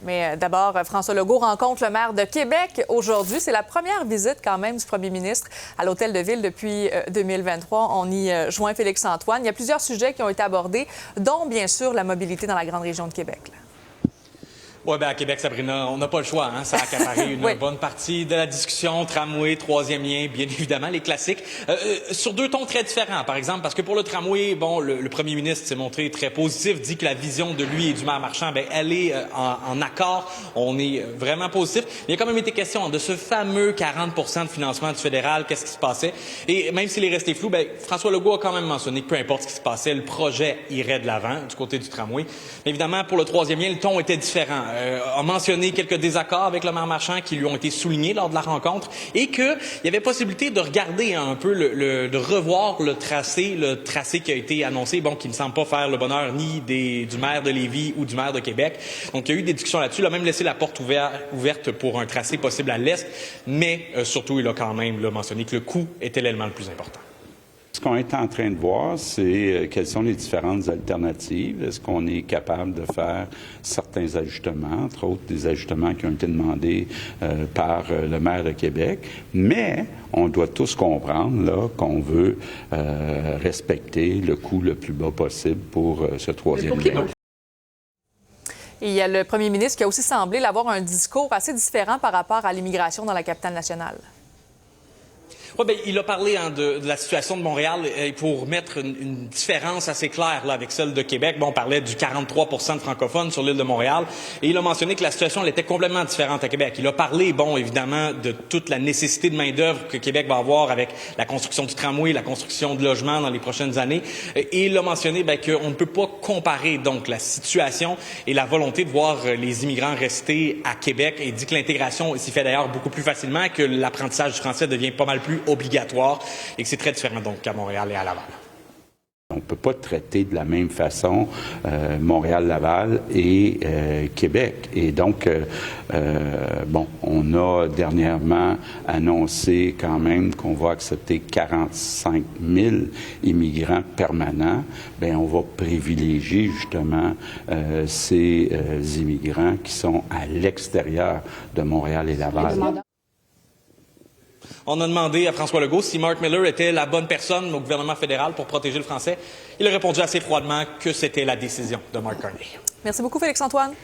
Mais d'abord, François Legault rencontre le maire de Québec aujourd'hui. C'est la première visite quand même du premier ministre à l'hôtel de ville depuis 2023. On y joint Félix-Antoine. Il y a plusieurs sujets qui ont été abordés, dont bien sûr la mobilité dans la grande région de Québec. Oui, bien à Québec, Sabrina, on n'a pas le choix. Hein? Ça a accaparé une oui. bonne partie de la discussion. Tramway, troisième lien, bien évidemment, les classiques. Sur deux tons très différents, par exemple, parce que pour le tramway, bon, le premier ministre s'est montré très positif, dit que la vision de lui et du maire Marchand, bien, elle est en accord. On est vraiment positif. Il y a quand même été question de ce fameux 40 de financement du fédéral, qu'est-ce qui se passait. Et même s'il est resté flou, bien, François Legault a quand même mentionné que peu importe ce qui se passait, le projet irait de l'avant du côté du tramway. Mais évidemment, pour le troisième lien, le ton était différent. A mentionné quelques désaccords avec le maire Marchand qui lui ont été soulignés lors de la rencontre et qu'il y avait possibilité de regarder un peu, de revoir le tracé qui a été annoncé, bon, qui ne semble pas faire le bonheur ni du maire de Lévis ou du maire de Québec. Donc, il y a eu des discussions là-dessus. Il a même laissé la porte ouverte pour un tracé possible à l'est, mais surtout, il a quand même mentionné que le coût était l'élément le plus important. Ce qu'on est en train de voir, c'est quelles sont les différentes alternatives. Est-ce qu'on est capable de faire certains ajustements, entre autres des ajustements qui ont été demandés par le maire de Québec. Mais on doit tous comprendre là qu'on veut respecter le coût le plus bas possible pour ce troisième lien. Et il y a le premier ministre qui a aussi semblé avoir un discours assez différent par rapport à l'immigration dans la capitale nationale. Oui, bien, il a parlé de la situation de Montréal pour mettre une différence assez claire là, avec celle de Québec. Bon, on parlait du 43 de francophones sur l'île de Montréal et il a mentionné que la situation elle était complètement différente à Québec. Il a parlé, bon, évidemment, de toute la nécessité de main-d'œuvre que Québec va avoir avec la construction du tramway, la construction de logements dans les prochaines années. Et il a mentionné qu'on ne peut pas comparer donc la situation et la volonté de voir les immigrants rester à Québec et dit que l'intégration s'y fait d'ailleurs beaucoup plus facilement, que l'apprentissage du français devient pas mal plus obligatoire et que c'est très différent donc qu'à Montréal et à Laval. On ne peut pas traiter de la même façon Montréal-Laval et Québec. Et donc, bon, on a dernièrement annoncé quand même qu'on va accepter 45 000 immigrants permanents. Bien, on va privilégier justement ces immigrants qui sont à l'extérieur de Montréal et Laval. On a demandé à François Legault si Mark Miller était la bonne personne au gouvernement fédéral pour protéger le français. Il a répondu assez froidement que c'était la décision de Mark Carney. Merci beaucoup, Félix-Antoine.